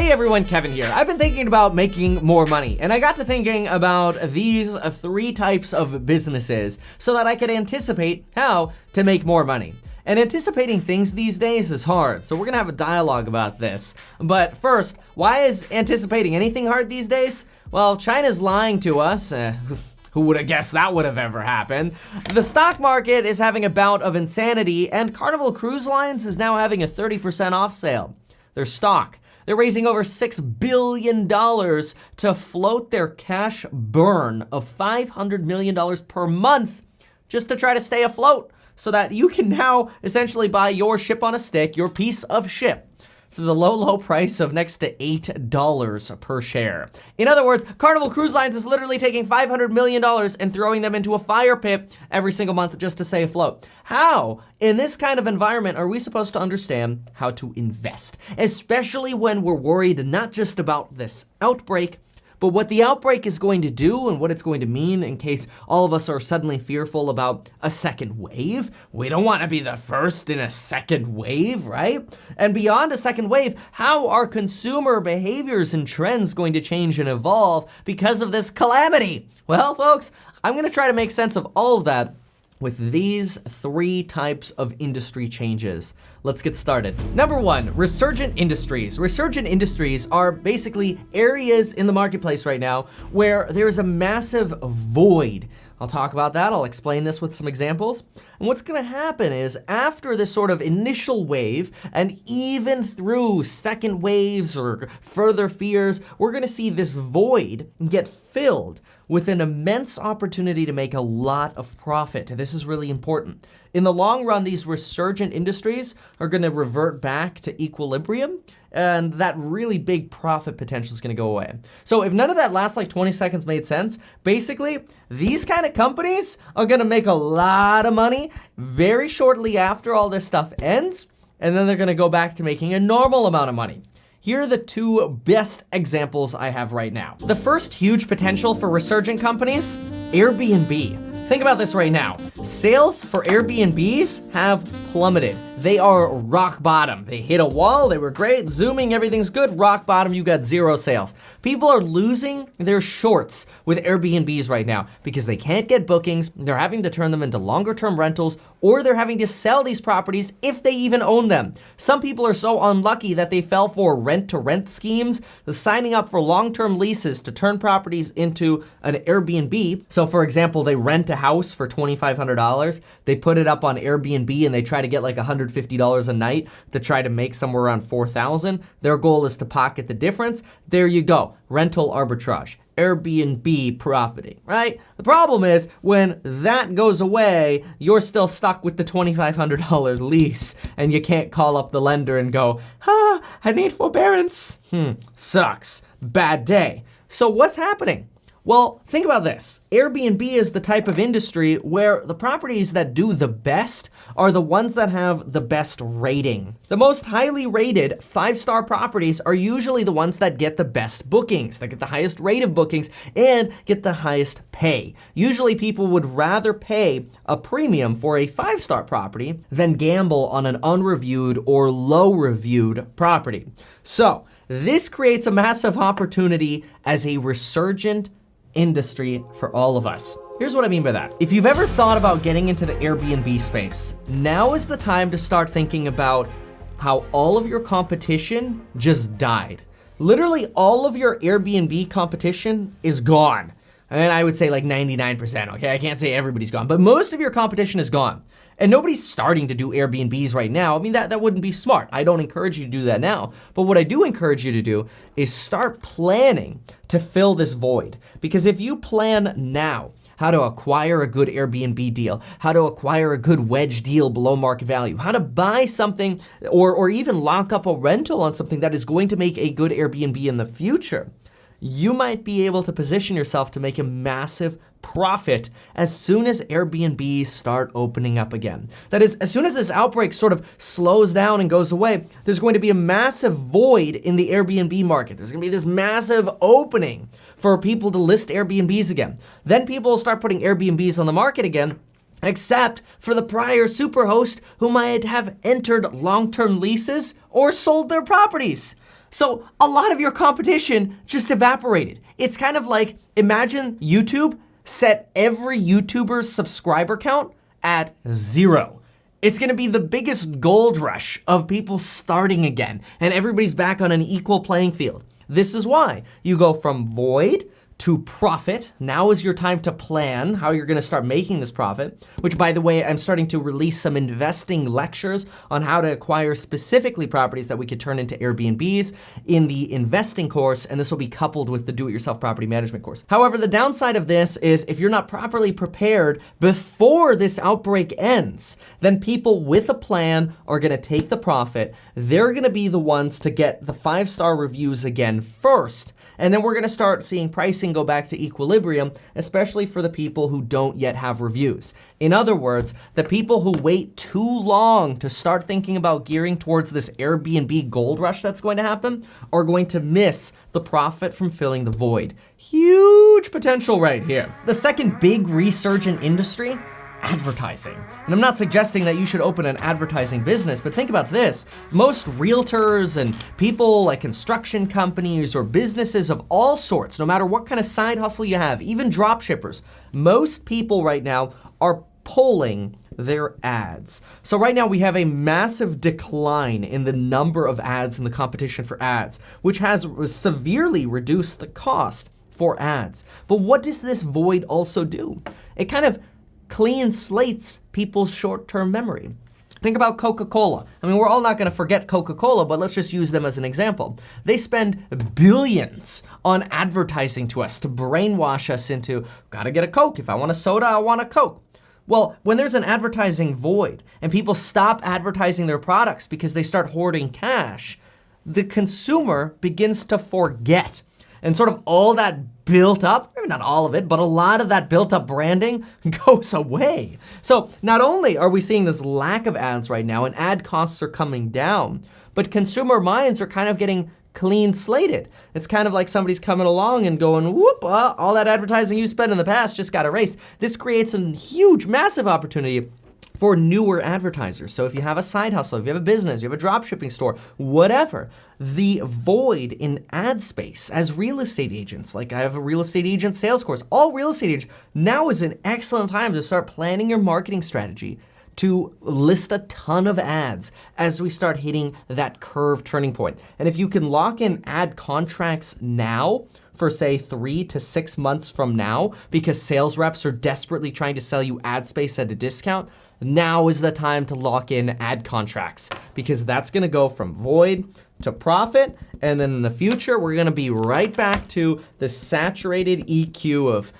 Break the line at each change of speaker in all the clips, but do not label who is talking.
Hey everyone, Kevin here. I've been thinking about making more money, and I got to thinking about these three types of businesses so that I could anticipate how to make more money. And anticipating things these days is hard, so we're gonna have a dialogue about this. But first, why is anticipating anything hard these days? Well, China's lying to us. Who would have guessed that would have ever happened? The stock market is having a bout of insanity, and Carnival Cruise Lines is now having a 30% off sale. Their stock. They're raising over $6 billion to float their cash burn of $500 million per month just to try to stay afloat so that you can now essentially buy your ship on a stick, your piece of ship, for the low price of next to $8 per share. In other words, Carnival Cruise Lines is literally taking $500 million and throwing them into a fire pit every single month just to stay afloat. How, in this kind of environment, are we supposed to understand how to invest? Especially when we're worried not just about this outbreak, but what the outbreak is going to do and what it's going to mean in case all of us are suddenly fearful about a second wave. We don't want to be the first in a second wave, right? And beyond a second wave, how are consumer behaviors and trends going to change and evolve because of this calamity? Well, folks, I'm going to try to make sense of all of that with these three types of industry changes. Let's get started. Number one, resurgent industries. Resurgent industries are basically areas in the marketplace right now where there's a massive void. I'll talk about that. I'll explain this with some examples. And what's gonna happen is after this sort of initial wave and even through second waves or further fears, we're gonna see this void get filled with an immense opportunity to make a lot of profit. This is really important. In the long run, these resurgent industries are gonna revert back to equilibrium, and that really big profit potential is gonna go away. So if none of that last like 20 seconds made sense, basically, these kind of companies are gonna make a lot of money very shortly after all this stuff ends, and then they're gonna go back to making a normal amount of money. Here are the two best examples I have right now. The first huge potential for resurgent companies, Airbnb. Think about this right now. Sales for Airbnbs have plummeted. They are rock bottom. They hit a wall, they were great, zooming, everything's good, rock bottom, you got zero sales. People are losing their shorts with Airbnbs right now because they can't get bookings, they're having to turn them into longer term rentals, or they're having to sell these properties if they even own them. Some people are so unlucky that they fell for rent-to-rent schemes, signing up for long-term leases to turn properties into an Airbnb. So for example, they rent a house for $2,500, they put it up on Airbnb and they try to get like $150 a night to try to make somewhere around $4,000. Their goal is to pocket the difference. There you go, rental arbitrage. Airbnb profiting, right? The problem is when that goes away, you're still stuck with the $2,500 lease and you can't call up the lender and go, I need forbearance. Sucks, bad day. So what's happening? Well, think about this. Airbnb is the type of industry where the properties that do the best are the ones that have the best rating. The most highly rated 5-star properties are usually the ones that get the best bookings, that get the highest rate of bookings and get the highest pay. Usually people would rather pay a premium for a 5-star property than gamble on an unreviewed or low-reviewed property. So this creates a massive opportunity as a resurgent industry for all of us. Here's what I mean by that. If you've ever thought about getting into the Airbnb space, now is the time to start thinking about how all of your competition just died. Literally all of your Airbnb competition is gone. And I would say like 99%, okay? I can't say everybody's gone, but most of your competition is gone. And nobody's starting to do Airbnbs right now. I mean, that wouldn't be smart. I don't encourage you to do that now. But what I do encourage you to do is start planning to fill this void. Because if you plan now how to acquire a good Airbnb deal, how to acquire a good wedge deal below market value, how to buy something or even lock up a rental on something that is going to make a good Airbnb in the future, you might be able to position yourself to make a massive profit as soon as Airbnbs start opening up again. That is, as soon as this outbreak sort of slows down and goes away, there's going to be a massive void in the Airbnb market. There's gonna be this massive opening for people to list Airbnbs again. Then people will start putting Airbnbs on the market again, except for the prior superhost who might have entered long-term leases or sold their properties. So a lot of your competition just evaporated. It's kind of like, imagine YouTube set every YouTuber's subscriber count at 0. It's gonna be the biggest gold rush of people starting again, and everybody's back on an equal playing field. This is why you go from void to profit. Now is your time to plan how you're gonna start making this profit, which, by the way, I'm starting to release some investing lectures on how to acquire specifically properties that we could turn into Airbnbs in the investing course, and this will be coupled with the do-it-yourself property management course. However, the downside of this is if you're not properly prepared before this outbreak ends, then people with a plan are gonna take the profit. They're gonna be the ones to get the 5-star reviews again first, and then we're gonna start seeing pricing go back to equilibrium, especially for the people who don't yet have reviews. In other words, the people who wait too long to start thinking about gearing towards this Airbnb gold rush that's going to happen are going to miss the profit from filling the void. Huge potential right here. The second big resurgent industry, advertising. And I'm not suggesting that you should open an advertising business, but think about this. Most realtors and people like construction companies or businesses of all sorts, no matter what kind of side hustle you have, even drop shippers, most people right now are pulling their ads. So right now we have a massive decline in the number of ads and the competition for ads, which has severely reduced the cost for ads. But what does this void also do? It kind of clean slates people's short-term memory. Think about Coca-Cola. I mean, we're all not gonna forget Coca-Cola, but let's just use them as an example. They spend billions on advertising to us to brainwash us into, gotta get a Coke. If I want a soda, I want a Coke. Well, when there's an advertising void and people stop advertising their products because they start hoarding cash, the consumer begins to forget. And sort of all that built up, maybe not all of it, but a lot of that built up branding goes away. So not only are we seeing this lack of ads right now and ad costs are coming down, but consumer minds are kind of getting clean slated. It's kind of like somebody's coming along and going, whoop, all that advertising you spent in the past just got erased. This creates a huge, massive opportunity for newer advertisers. So if you have a side hustle, if you have a business, you have a drop shipping store, whatever, the void in ad space as real estate agents, like I have a real estate agent sales course, all real estate agents, now is an excellent time to start planning your marketing strategy to list a ton of ads as we start hitting that curve turning point. And if you can lock in ad contracts now, for say 3 to 6 months from now, because sales reps are desperately trying to sell you ad space at a discount, now is the time to lock in ad contracts, because that's gonna go from void to profit, and then in the future, we're gonna be right back to the saturated EQ of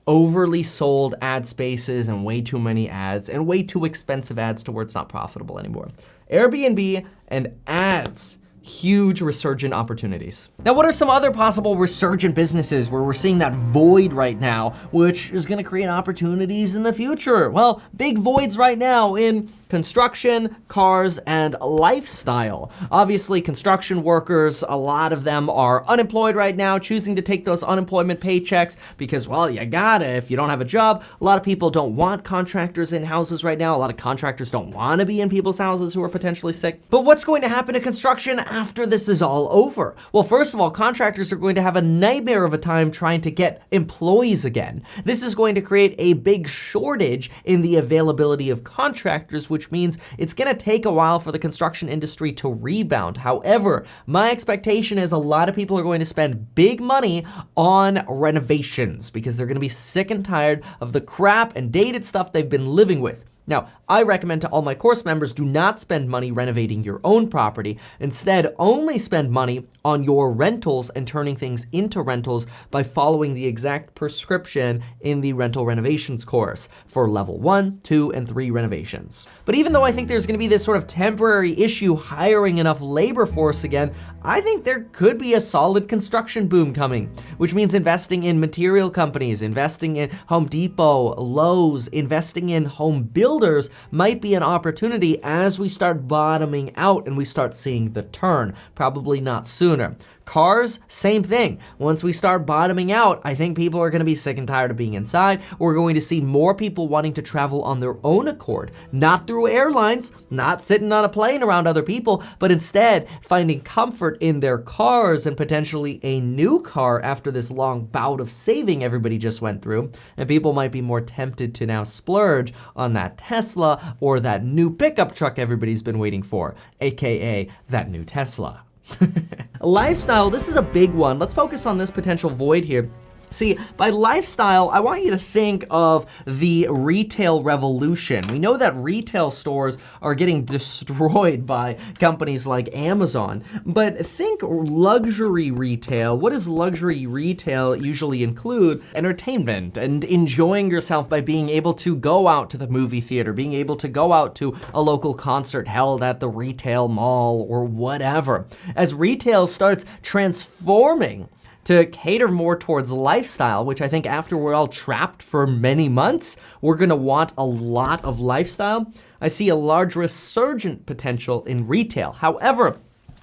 overly sold ad spaces and way too many ads and way too expensive ads to where it's not profitable anymore. Airbnb and ads, huge resurgent opportunities. Now, what are some other possible resurgent businesses where we're seeing that void right now, which is gonna create opportunities in the future? Well, big voids right now in construction, cars, and lifestyle. Obviously, construction workers, a lot of them are unemployed right now, choosing to take those unemployment paychecks because, well, you gotta if you don't have a job. A lot of people don't want contractors in houses right now. A lot of contractors don't wanna be in people's houses who are potentially sick. But what's going to happen to construction after this is all over? Well, first of all, contractors are going to have a nightmare of a time trying to get employees again. This is going to create a big shortage in the availability of contractors, which means it's gonna take a while for the construction industry to rebound. However, my expectation is a lot of people are going to spend big money on renovations because they're gonna be sick and tired of the crap and dated stuff they've been living with. Now, I recommend to all my course members, do not spend money renovating your own property. Instead, only spend money on your rentals and turning things into rentals by following the exact prescription in the rental renovations course for level 1, 2, and 3 renovations. But even though I think there's gonna be this sort of temporary issue hiring enough labor force again, I think there could be a solid construction boom coming, which means investing in material companies, investing in Home Depot, Lowe's, investing in home builders might be an opportunity as we start bottoming out and we start seeing the turn, probably not sooner. Cars, same thing. Once we start bottoming out, I think people are going to be sick and tired of being inside. We're going to see more people wanting to travel on their own accord, not through airlines, not sitting on a plane around other people, but instead finding comfort in their cars and potentially a new car after this long bout of saving everybody just went through. And people might be more tempted to now splurge on that Tesla or that new pickup truck everybody's been waiting for, aka that new Tesla. Lifestyle, this is a big one. Let's focus on this potential void here. See, by lifestyle, I want you to think of the retail revolution. We know that retail stores are getting destroyed by companies like Amazon, but think luxury retail. What does luxury retail usually include? Entertainment and enjoying yourself by being able to go out to the movie theater, being able to go out to a local concert held at the retail mall or whatever. As retail starts transforming to cater more towards lifestyle, which I think after we're all trapped for many months, we're gonna want a lot of lifestyle. I see a large resurgent potential in retail. However,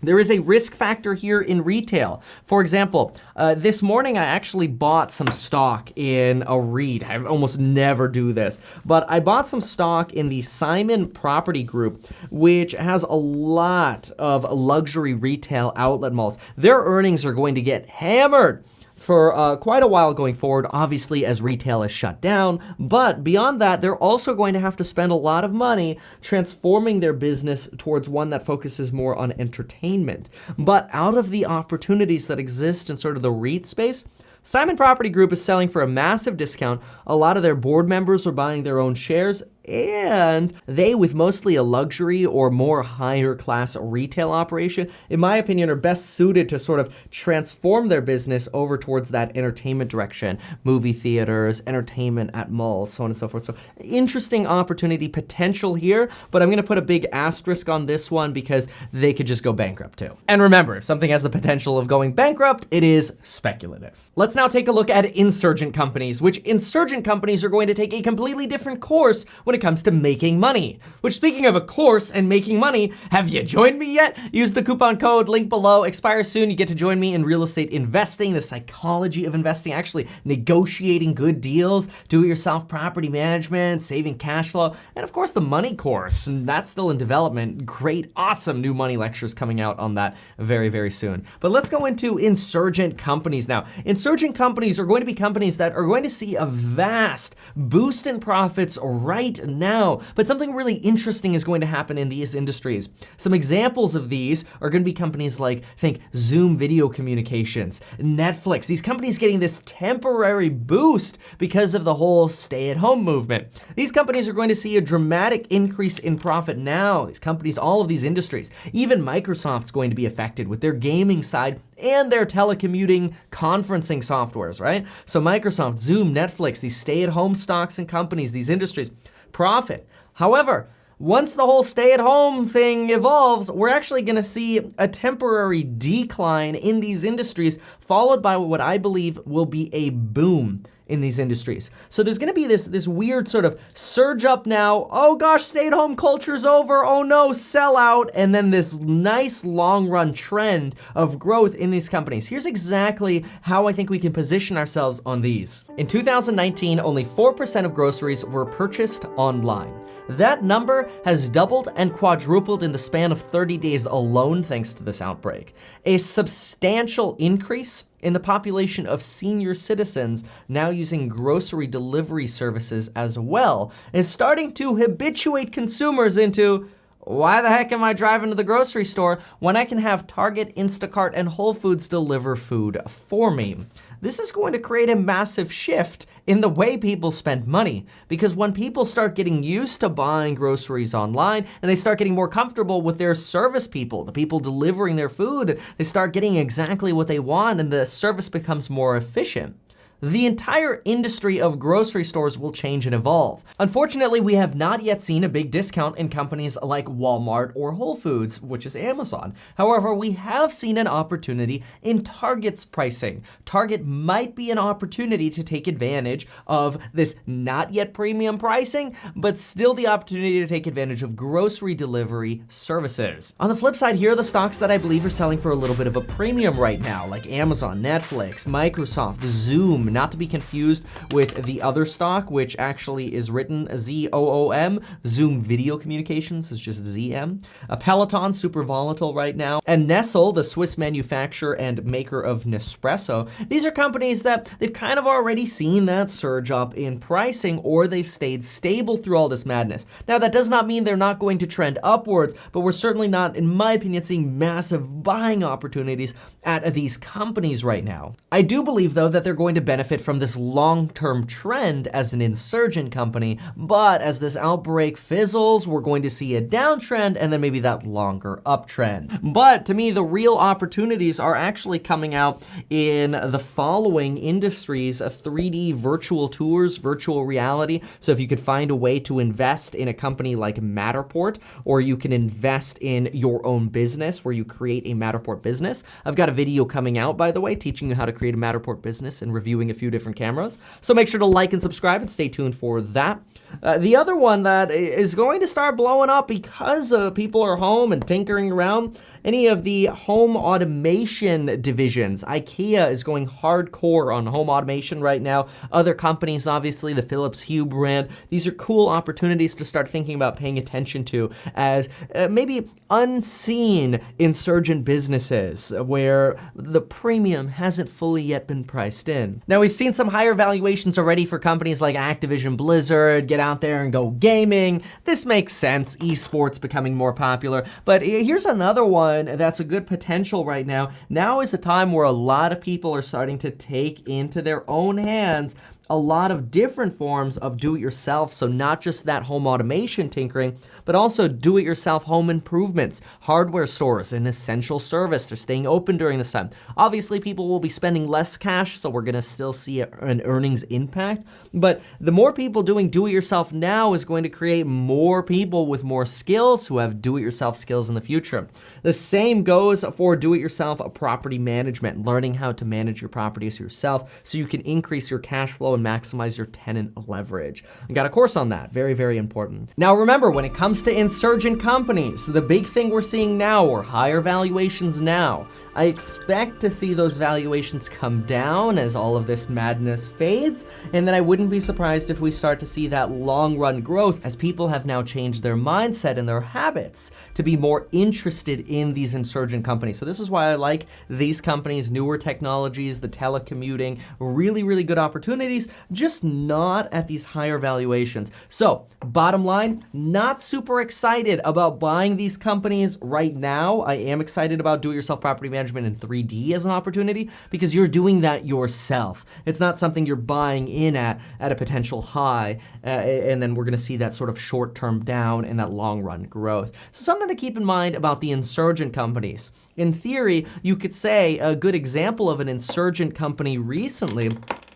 there is a risk factor here in retail. For example, this morning I actually bought some stock in a REIT. I almost never do this, but I bought some stock in the Simon Property Group, which has a lot of luxury retail outlet malls. Their earnings are going to get hammered for quite a while going forward, obviously as retail is shut down. But beyond that, they're also going to have to spend a lot of money transforming their business towards one that focuses more on entertainment. But out of the opportunities that exist in sort of the REIT space, Simon Property Group is selling for a massive discount. A lot of their board members are buying their own shares, and they, with mostly a luxury or more higher class retail operation, in my opinion, are best suited to sort of transform their business over towards that entertainment direction, movie theaters, entertainment at malls, so on and so forth. So interesting opportunity potential here, but I'm gonna put a big asterisk on this one because they could just go bankrupt too. And remember, if something has the potential of going bankrupt, it is speculative. Let's now take a look at insurgent companies, which insurgent companies are going to take a completely different course when it comes to making money. Which, speaking of a course and making money, have you joined me yet? Use the coupon code, link below, expires soon. You get to join me in real estate investing, the psychology of investing, actually negotiating good deals, do-it-yourself property management, saving cash flow, and of course the money course, and that's still in development. Great, awesome new money lectures coming out on that very, very soon. But let's go into insurgent companies now. Insurgent companies are going to be companies that are going to see a vast boost in profits right now, but something really interesting is going to happen in these industries. Some examples of these are going to be companies like, think Zoom video communications, Netflix, these companies getting this temporary boost because of the whole stay-at-home movement. These companies are going to see a dramatic increase in profit now. These companies, all of these industries, even Microsoft's going to be affected with their gaming side and their telecommuting conferencing softwares, right? So Microsoft, Zoom, Netflix, these stay-at-home stocks and companies, these industries, profit. However, once the whole stay-at-home thing evolves, we're actually gonna see a temporary decline in these industries, followed by what I believe will be a boom in these industries. So there's gonna be this weird sort of surge up now, oh gosh, stay-at-home culture's over, oh no, sell out, and then this nice long-run trend of growth in these companies. Here's exactly how I think we can position ourselves on these. In 2019, only 4% of groceries were purchased online. That number has doubled and quadrupled in the span of 30 days alone thanks to this outbreak. A substantial increase in the population of senior citizens now using grocery delivery services as well is starting to habituate consumers into, why the heck am I driving to the grocery store when I can have Target, Instacart, and Whole Foods deliver food for me? This is going to create a massive shift in the way people spend money, because when people start getting used to buying groceries online and they start getting more comfortable with their service people, the people delivering their food, they start getting exactly what they want and the service becomes more efficient. the entire industry of grocery stores will change and evolve. Unfortunately, we have not yet seen a big discount in companies like Walmart or Whole Foods, which is Amazon. However, we have seen an opportunity in Target's pricing. Target might be an opportunity to take advantage of this not yet premium pricing, but still the opportunity to take advantage of grocery delivery services. On the flip side, here are the stocks that I believe are selling for a little bit of a premium right now, like Amazon, Netflix, Microsoft, Zoom, not to be confused with the other stock, which actually is written ZOOM. Zoom Video Communications is just ZM. Pelaton, super volatile right now. And Nestle, the Swiss manufacturer and maker of Nespresso. These are companies that they've kind of already seen that surge up in pricing, or they've stayed stable through all this madness. Now, that does not mean they're not going to trend upwards, but we're certainly not, in my opinion, seeing massive buying opportunities at these companies right now. I do believe, though, that they're going to benefit from this long-term trend as an insurgent company, but as this outbreak fizzles, we're going to see a downtrend and then maybe that longer uptrend. But to me, the real opportunities are actually coming out in the following industries: 3D virtual tours, virtual reality. So if you could find a way to invest in a company like Matterport, or you can invest in your own business where you create a Matterport business. I've got a video coming out, by the way, teaching you how to create a Matterport business and reviewing a few different cameras. So make sure to like and subscribe and stay tuned for that. The other one that is going to start blowing up because people are home and tinkering around, any of the home automation divisions. IKEA is going hardcore on home automation right now. Other companies, obviously, the Philips Hue brand. These are cool opportunities to start thinking about paying attention to as maybe unseen insurgent businesses where the premium hasn't fully yet been priced in. Now, we've seen some higher valuations already for companies like Activision Blizzard. Get out there and go gaming. This makes sense. Esports becoming more popular. But here's another one that's a good potential right now. Now is a time where a lot of people are starting to take into their own hands a lot of different forms of do-it-yourself. So not just that home automation tinkering, but also do-it-yourself home improvements. Hardware stores, an essential service. They're staying open during this time. Obviously, people will be spending less cash, so we're gonna still see an earnings impact. But the more people doing do-it-yourself now is going to create more people with more skills who have do-it-yourself skills in the future. The same goes for do-it-yourself property management, learning how to manage your properties yourself so you can increase your cash flow and maximize your tenant leverage. I got a course on that. Very, very important. Now remember, when it comes to insurgent companies, the big thing we're seeing now are higher valuations now. I expect to see those valuations come down as all of this madness fades, and then I wouldn't be surprised if we start to see that long run growth as people have now changed their mindset and their habits to be more interested in these insurgent companies. So this is why I like these companies, newer technologies, the telecommuting, really, really good opportunities, just not at these higher valuations. So bottom line, not super excited about buying these companies right now. I am excited about do-it-yourself property management in 3D as an opportunity because you're doing that yourself. It's not something you're buying in at a potential high, and then we're gonna see that sort of short-term down and that long-run growth. So something to keep in mind about the insurgent companies. In theory, you could say a good example of an insurgent company recently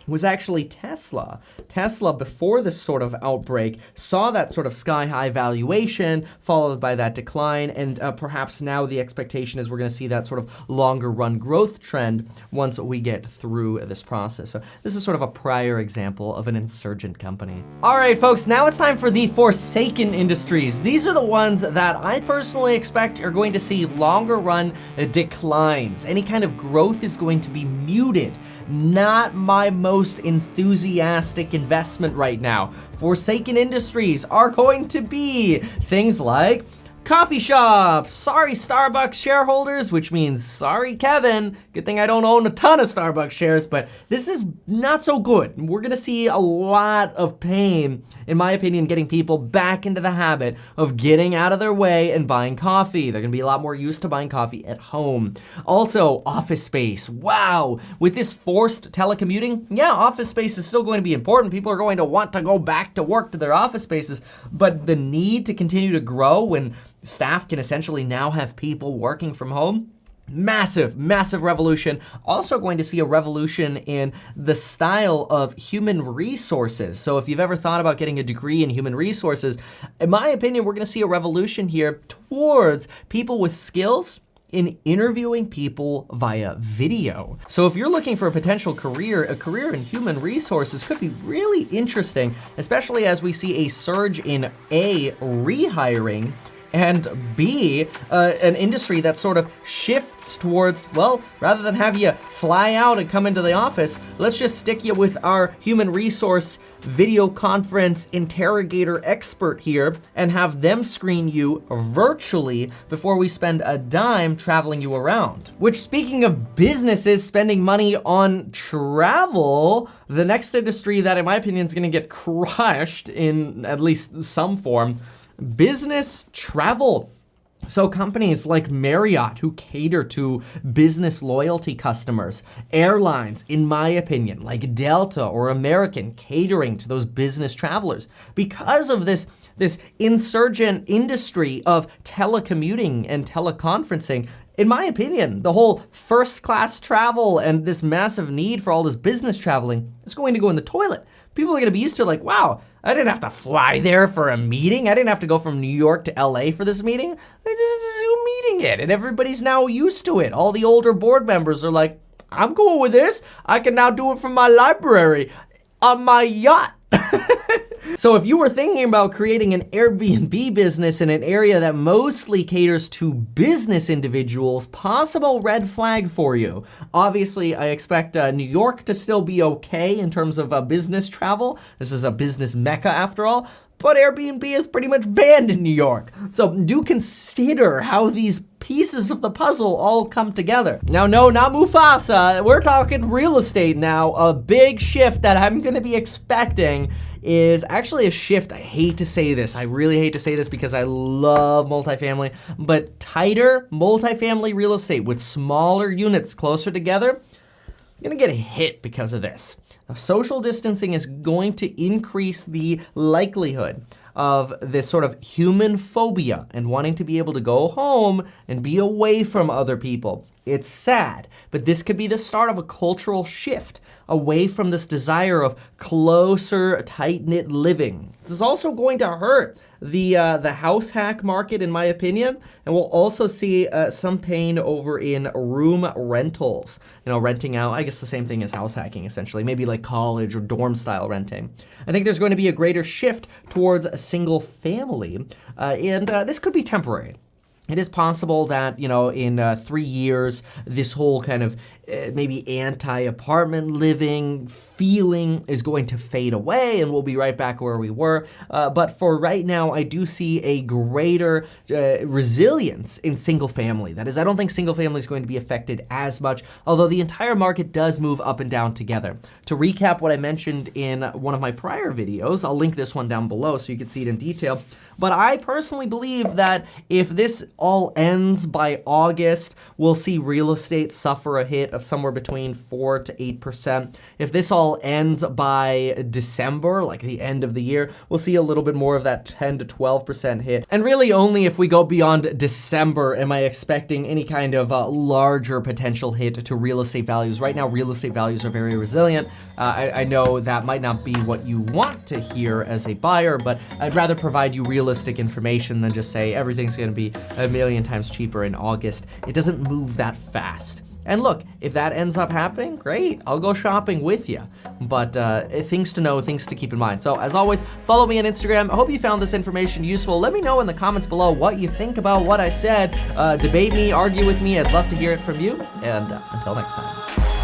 was actually Tesla. Tesla, before this sort of outbreak, saw that sort of sky-high valuation, followed by that decline, and perhaps now the expectation is we're gonna see that sort of longer run growth trend once we get through this process. So this is sort of a prior example of an insurgent company. All right, folks, now it's time for the forsaken industries. These are the ones that I personally expect are going to see longer run declines. Any kind of growth is going to be muted. Not my most enthusiastic investment right now. Forsaken industries are going to be things like coffee shops. Sorry, Starbucks shareholders, which means sorry, Kevin. Good thing I don't own a ton of Starbucks shares, but this is not so good. We're gonna see a lot of pain, in my opinion, getting people back into the habit of getting out of their way and buying coffee. They're gonna be a lot more used to buying coffee at home. Also, office space. Wow, with this forced telecommuting, yeah, office space is still going to be important. People are going to want to go back to work to their office spaces, but the need to continue to grow when staff can essentially now have people working from home, Massive, massive revolution. Also going to see a revolution in the style of human resources. So if you've ever thought about getting a degree in human resources, in my opinion, we're going to see a revolution here towards people with skills in interviewing people via video. So if you're looking for a potential career, a career in human resources could be really interesting, especially as we see a surge in A, rehiring, and B, an industry that sort of shifts towards, well, rather than have you fly out and come into the office, let's just stick you with our human resource video conference interrogator expert here and have them screen you virtually before we spend a dime traveling you around. Which, speaking of businesses spending money on travel, the next industry that in my opinion is gonna get crushed in at least some form, business travel. So companies like Marriott, who cater to business loyalty customers, airlines, in my opinion, like Delta or American, catering to those business travelers. Because of this insurgent industry of telecommuting and teleconferencing, in my opinion, the whole first class travel and this massive need for all this business traveling is going to go in the toilet. People are gonna be used to like, wow, I didn't have to fly there for a meeting. I didn't have to go from New York to LA for this meeting. I just Zoom meeting it, and everybody's now used to it. All the older board members are like, I'm cool with this. I can now do it from my library on my yacht. So if you were thinking about creating an Airbnb business in an area that mostly caters to business individuals, possible red flag for you. Obviously, I expect New York to still be okay in terms of business travel. This is a business mecca after all. But Airbnb is pretty much banned in New York. So do consider how these pieces of the puzzle all come together. Now, no, not Mufasa. We're talking real estate now. A big shift that I'm gonna be expecting is actually a shift. I hate to say this. I really hate to say this because I love multifamily, but tighter multifamily real estate with smaller units closer together, you're gonna get a hit because of this. Now, social distancing is going to increase the likelihood of this sort of human phobia and wanting to be able to go home and be away from other people. It's sad, but this could be the start of a cultural shift away from this desire of closer, tight-knit living. This is also going to hurt the house hack market, in my opinion, and we'll also see some pain over in room rentals. You know, renting out, I guess the same thing as house hacking, essentially, maybe like college or dorm-style renting. I think there's going to be a greater shift towards a single family, and this could be temporary. It is possible that, you know, in 3 years, this whole kind of maybe anti-apartment living feeling is going to fade away and we'll be right back where we were. But for right now, I do see a greater resilience in single family. That is, I don't think single family is going to be affected as much, although the entire market does move up and down together. To recap what I mentioned in one of my prior videos, I'll link this one down below so you can see it in detail. But I personally believe that if this all ends by August, we'll see real estate suffer a hit of somewhere between 4 to 8%. If this all ends by December, like the end of the year, we'll see a little bit more of that 10 to 12% hit. And really only if we go beyond December am I expecting any kind of larger potential hit to real estate values. Right now, real estate values are very resilient. I know that might not be what you want to hear as a buyer, but I'd rather provide you realistic information than just say everything's gonna be a million times cheaper in August. It doesn't move that fast. And look, if that ends up happening, great, I'll go shopping with you. But things to know, things to keep in mind. So as always, follow me on Instagram. I hope you found this information useful. Let me know in the comments below what you think about what I said. Debate me, argue with me. I'd love to hear it from you. And until next time.